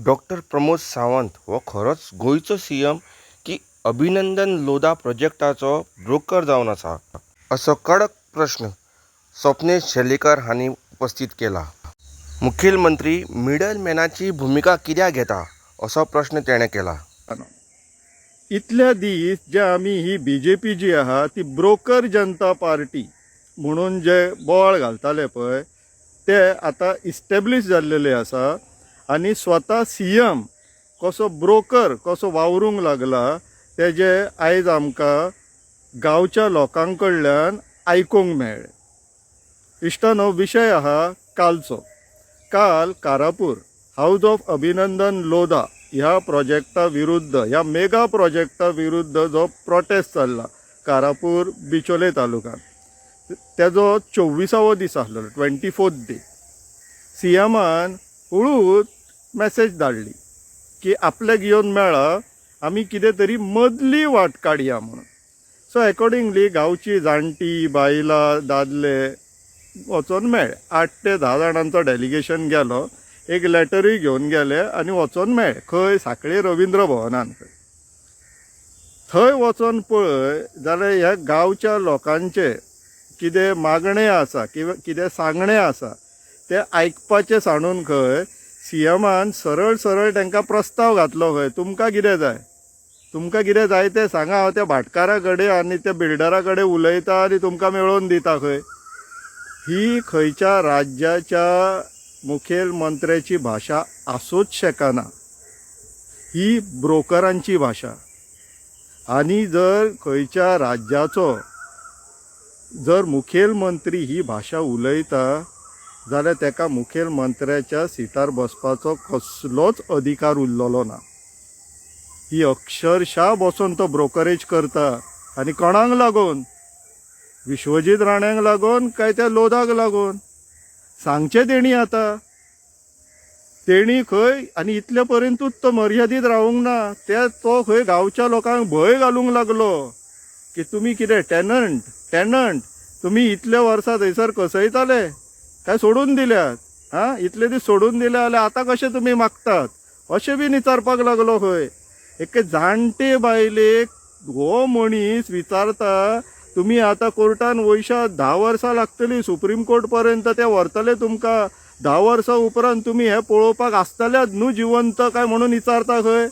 Doctor Pramod Sawant हो खरोच गोंयचो सीएम की अभिनंदन लोधा प्रोजेक्टाचो ब्रोकर जावन आसा असो कडक प्रश्न स्वप्नेश शेलीकर हांणी उपस्थित केला. मुखेलमंत्री मिडलमॅनाची भुमिका कित्याक घेता असो प्रश्न तेणें केला. इतल्या दीस जे आमी ही BJP जी आहा ती ब्रोकर जनता पार्टी म्हणून जे बोवाळ घालताले पळय ते आतां इस्टॅब्लिश जाल्लेले आसा आनी स्वता CM कसो ब्रोकर कसो वावरूंक लागला तेजे आयज आमकां गांवच्या लोकां कडल्यान आयकूंक मेळ्ळें. इश्टानो, विशय आहा कालचो. काल कारापूर हाऊस ऑफ अभिनंदन लोधा ह्या प्रोजेक्टा विरुद्ध, ह्या मेगा प्रोजेक्टा विरुद्ध जो प्रोटेस्ट चल्ला कारापूर बिचोले तालुक्यात, तेजो 24वो दीस आसलो, 24th डे. CMन हळूच मॅसेज धाडली की आपल्याक येवन मेळा, आमी कितें तरी मदली वाट काडया म्हणून. सो अकॉर्डिंगली गांवची जाणटी बायलां दादले वचोन मेळ्ळे. 8 ते 10 जाणांचो डेलिगेशन गेलो, एक लेटरूय घेवन गेले आनी वचोन मेळ्ळे. खंय? सांखळे रवींद्र भवनान. थंय वचोन पळय जाल्यार ह्या गांवच्या लोकांचे कितें मागणें आसा किंवा कितें सांगणें आसा तें आयकपाचें सांडून खंय CMन सरळ सरळ तांकां प्रस्ताव घातलो. खंय तुमकां कितें जाय, तुमकां कितें जाय तें सांगा, हांव त्या भाटकारा कडेन आनी त्या बिल्डरा कडेन उलयता आनी तुमकां मेळोवन दिता. खंय ही खंयच्या राज्याच्या मुखेलमंत्र्याची भाशा आसूच शकना. ही ब्रोकरांची भाशा. आनी जर खंयच्या राज्याचो जर मुखेलमंत्री ही भाशा उलयता जाल्यार तेका मुखेलमंत्र्याच्या सिटार बसपाचो कसलोच अधिकार उरलेलो ना. ही अक्षरशा बसून तो ब्रोकरेज करता. आनी कोणाक लागून? विश्वजीत राण्यांक लागून काय त्या लोधाक लागून? सांगचें तेणी आतां. तेणी खंय आनी इतले पर्यंतूच तो मर्यादीत रावूंक ना. तो खंय गांवच्या लोकांक भंय घालूंक लागलो की तुमी कितें टॅनंट तुमी इतले वर्सां थंयसर कसयताले काय सोडून दिल्यात? इतले दीस सोडून दिले जाल्यार आतां कशें तुमी मागतात अशें बीन विचारपाक लागलो. खंय एके जाणटे बायलेक हो मनीस विचारता, तुमी आतां कोर्टान वयशा 10 वर्सां लागतली सुप्रीम कोर्ट पर्यंत ते व्हरतले तुमकां. 10 वर्सां उपरांत तुमी हें पळोवपाक आसतल्यात न्हू जिवंत काय म्हणून विचारता. खंय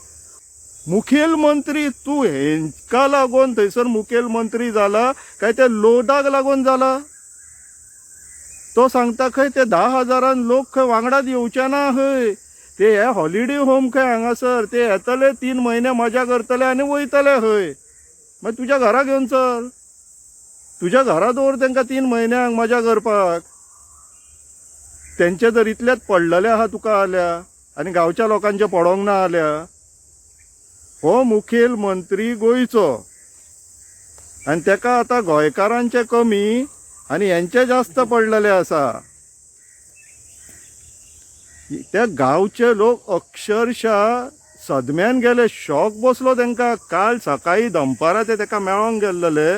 मुखेलमंत्री तूं हेंका लागून थंयसर मुखेलमंत्री जाला काय त्या लोधाक लागून जाला? तो सांगता खंय ते 10,000 लोक खंय वांगडाच येवचे ना. खंय ते हे हॉलिडे होम खंय हांगासर ते येतले 3 म्हयने मजा करतले आनी वयतले. खंय मागीर तुज्या घरा घेवन चल, तुज्या घरा दवर तांकां 3 म्हयन्यांक मजा करपाक. तेंचे जर इतलेच पडलेले आहा तुका जाल्यार आनी गांवच्या लोकांचे पडोंक ना जाल्यार. हो मुखेलमंत्री गोंयचो आनी तेका आतां गोंयकारांचे कमी आनी हेंचे जास्त पडलेले आसा. ते गांवचे लोक अक्षरशा सदम्यान गेले, शॉक बसलो तांकां. काल सकाळी दनपारां ते तेका मेळोंक गेल्लेले,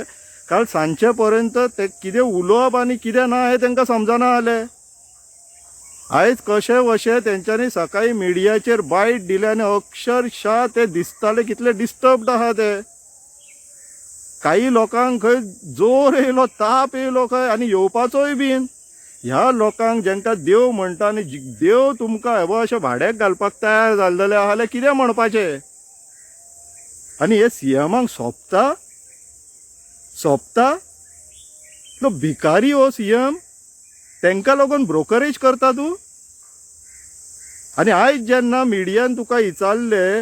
काल सांजचे पर्यंत ते कितें उलोवप आनी कितें ना हें तांकां समजना जालें. आयज कशें वशें तेंच्यांनी सकाळी मिडियाचेर बायट दिले आनी अक्षरशा ते दिसताले कितले डिस्टर्ब्ड आहा ते. काही लोकांक खंय जोर येयलो, ताप येयलो खंय आनी येवपाचोय बीन. ह्या लोकांक जेंकां देव म्हणटा आनी देव तुमकां हे अशें भाड्याक घालपाक तयार जाल्लेले आहा जाल्यार कितें म्हणपाचें? आनी हे CMाक सोबता तो भिकारी हो CM. तांकां लागून ब्रोकरेज करता तूं. आनी आयज जेन्ना मिडियान तुका विचारले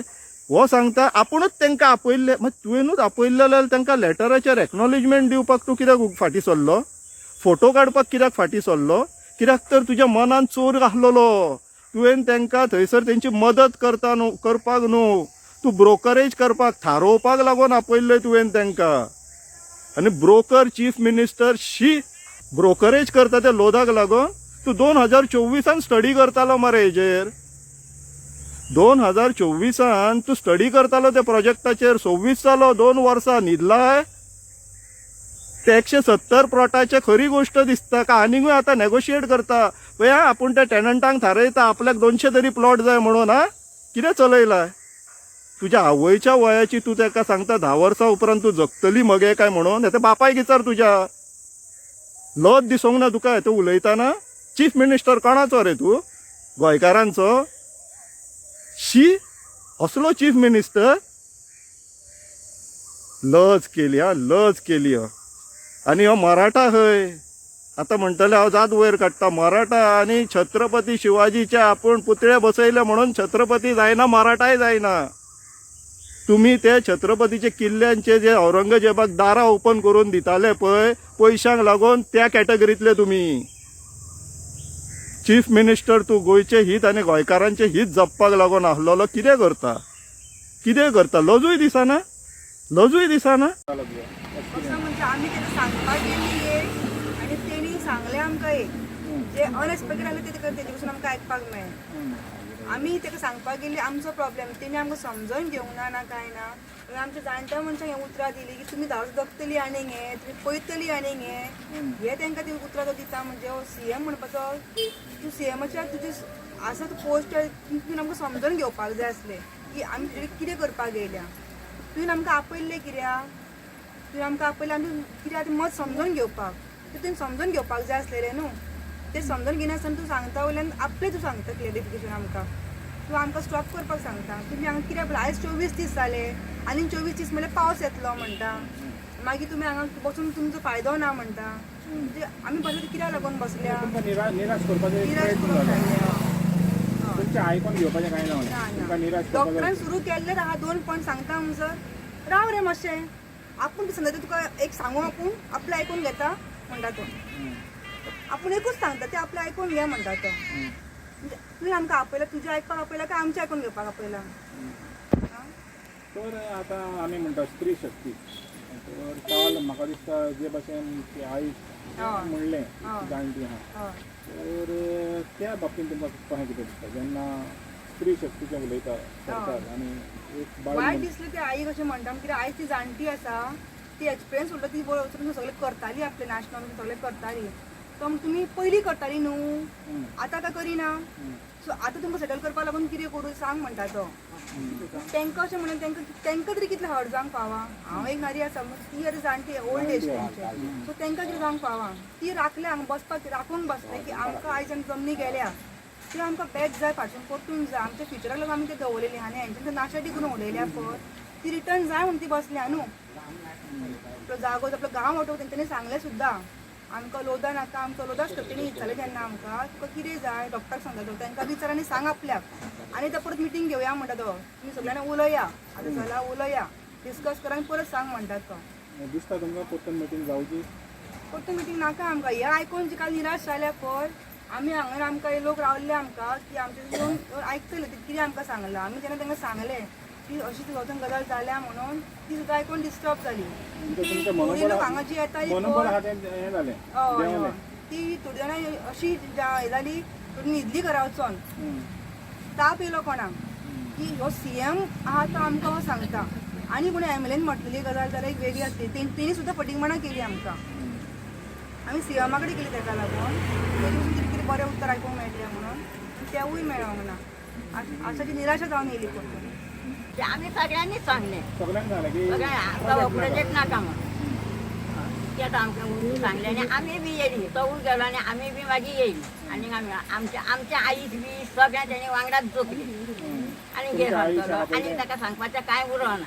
हो सांगता आपुणूच तांकां आपयल्ले. मागीर तुवेंनूच आपयल्ले जाल्यार तांकां लेटराचेर एक्नॉलेजमेंट दिवपाक तूं कित्याक फाटीं सरलो? फोटो काडपाक कित्याक फाटीं सरलो? कित्याक तर तुज्या मनान चोर आसलेलो. तुवें तांकां थंयसर तेंची मदत करपाक न्हू, तूं ब्रोकरेज करपाक थारोवपाक लागून आपयल्ले तुवें तांकां. आनी ब्रोकर चीफ मिनिस्टर ब्रोकरेज करता ते लोधाक लागून. तूं 2024 स्टडी करतालो मरे हेजेर. 2024 तूं स्टडी करतालो त्या प्रोजेक्टाचेर. 26 जालो, 2 वर्सां न्हिदलाय. ते 170 प्लॉटाचे खरी गोष्ट दिसता का आनीकूय आतां नेगोशिएट करता? पळय आपूण त्या टॅनंटांक थारयता आपल्याक 200 तरी प्लॉट जाय म्हणून. कितें चलयलाय? तुज्या आवयच्या वयाची तूं ताका सांगता 10 वर्सां उपरांत तूं जगतली मगे काय म्हणून? हें बापायक विचार तुज्या. लज दिसोंक ना तुका हें उलयतना? चीफ मिनिस्टर कोणाचो रे तूं? गोंयकारांचो? शी, असलो चीफ मिनिस्टर? लज केली आनी हो मराठा खंय? आता म्हणटले हांव जात वयर काडटा. मराठा आनी छत्रपती शिवाजीचे आपूण पुतळे बसयले म्हणून छत्रपती जायना, मराठाय जायना. तुम्ही ते छत्रपतीचे किल्ल्यांचे जे औरंगजेबाक दारां ओपन करून दिताले पळय पयशांक लागून, त्या कॅटेगरींतले तुम्ही. चीफ मिनिस्टर तूं गोंयचे हित आनी गोंयकारांचे हित जपपाक लागून आसलेलो. कितें करता? लजूय दिसना? असं म्हणजे आम्ही त्याला सांगपाक गेली एक आणि तेणी सांगले आमकां एक. जे अनएक्सपेक्टेड आले ते तेजे पासून आमकां आयकपाक मेळ्ळें. आमी ताका सांगपाक गेली आमचो प्रॉब्लेम, तेणी आमकां समजून घेवंक ना काय ना. आमच्या जाणट्या मनशांक हें उतरां दिली की तुमी धांवत जगतली आनीक हें, तुमी पळयतली आनीक हें तांकां ती उतरां दिता. म्हणजे सीएम म्हणपाचो, तूं सीएमाच्या तुजे आसा तूं पोस्ट तुमी आमकां समजून घेवपाक जाय आसलें की आमी तुजे कितें करपाक येयल्या. तुवें आमकां आपयल्लें कित्याक? तुवें आमकां आपयलें आमी कित्याक तें मत समजून घेवपाक. तुवें समजून घेवपाक जाय आसलें रे न्हू. तें समजून घेनासतना तूं सांगता वयल्यान आपलें तूं सांगता क्लॅरिफिकेशन आमकां. तूं आमकां स्टॉप करपाक सांगता. तुमी हांगा कित्याक बोला आयज 24 दीस जाले आनी 24 दीस म्हणल्यार पावस येतलो म्हणटा. मागीर तुमी हांगा बसून तुमचो फायदो ना म्हणटा. म्हणजे आमी बसले कित्याक लागून बसल्या? निराश करपाचें करून रावल्या. तुमचें आयकून घेवपाचें कांय ना. डॉक्टरान सुरू केल्लें आहा 2 पॉयंट सांगता हांगसर. राव रे मातशें. आपूण कितें सांगता तुका एक सांगू, आपूण आपलें आयकून घेता म्हणटा तो. आपूण एकूच सांगता ते आपलें आयकून घे म्हणटा तो. म्हणजे तुवें आमकां आपयला, तुजें आयकपाक आपयला काय आमचें आयकून घेवपाक आपयला? तर आतां आमी म्हणटा स्त्री शक्ती. तर काल म्हाका दिसता जे भाशेन आई म्हणलें जाणटी आहा, तर त्या बाबतींत तुमकां कशें कितें दिसता जेन्ना स्त्री शक्तीचें उलयता सरकार आनी एक वायट दिसलें ते आई कशें म्हणटा कित्याक आयज ती जाणटी आसा, ती एक्सपिरियन्स उरता, ती वचून सगळें करताली, आपलें नाशनान सगळें करताली. तो तुमी पयलीं करताली न्हू, आतां काय करिना. सो आतां तुमकां सेटल करपा लागून कितें करूं सांग म्हणटा तो. तांकां अशें म्हणून तांकां तरी कितलें हर्ट जावंक फावा? हांव एक नारी आसा, ती आतां जाणटी ओल्ड एज तेंचे, सो तांकां कितें जावंक फावा? ती राखले हांगा बसपाक, राखून बसले की आमकां आयज आमी जमनी गेल्या ती आमकां बॅक जाय, फाटसून परतून जाय. आमच्या फ्युचराक लागून आमी ते दवरलेली आनी हेंच्यान नाशाटी करून उडयल्या पळय, ती रिटर्न जाय म्हणून ती बसल्या न्हू. आपलो जागो आपलो गांव वाटोवंक तेंच्यांनी सांगलें सुद्दां. आमकां लोदा नाका, आमकां लोदा स्टॉपीनी विचारलें तेन्ना आमकां तुका कितें जाय, डॉक्टराक सांगता तो. तांकां विचार आनी सांग आपल्याक. आनी तो परत मिटींग घेवया म्हणटा तो. तुमी सगळ्यांनी उलया, आतां चला उलया, डिस्कस करा आनी परत सांग म्हणटा तो. दिसता तुमकां परतून मिटींग जावची? परतून मिटींग नाका आमकां. हें आयकून जी काल निराश जाल्या पळय, आमी हांगा आमकां हे लोक रावल्ले आमकां की आमचे येवन आयकतले ते कितें आमकां सांगलां. आमी जेन्ना तांकां सांगलें की अशी वचून गजाल जाल्या म्हणून, ती सुद्दां आयकून डिस्टर्ब जाली. थोडी लोक हांगा जी येताली ती थोडी जाणां अशी हे जाली, थोडी न्हिदली घरा वचोन. ताप येयलो कोणाक की हो सीएम आहा तो आमकां हो सांगता आनी कोणी एमएलएन म्हटलेली गजाल जाल्यार एक वेगळी आसली. तेणी सुद्दां फटींगपणां केली आमकां. आमी सीएमा कडेन गेली ताका लागून तेजे पसून कितें कितें बरें उतर आयकूंक मेळटलें म्हणून, तेवूय मेळोंक ना. आशाची निराशा जावन येयली परतून. ते आम्ही सगळ्यांनीच सांगले, सगळ्यांक सांगलें की सगळ्या प्रोजेक्ट नाका म्हणून. ते आतां आमकां सांगले आनी आमी बी येयली. तो गेलो आनी आमी बी मागीर येयली. आनी आमी आमच्या आईक बी सगळ्या तेणी वांगडाच जोखली आनी घेर हाडटलो आनी ताका सांगपाचें कांय उरोना.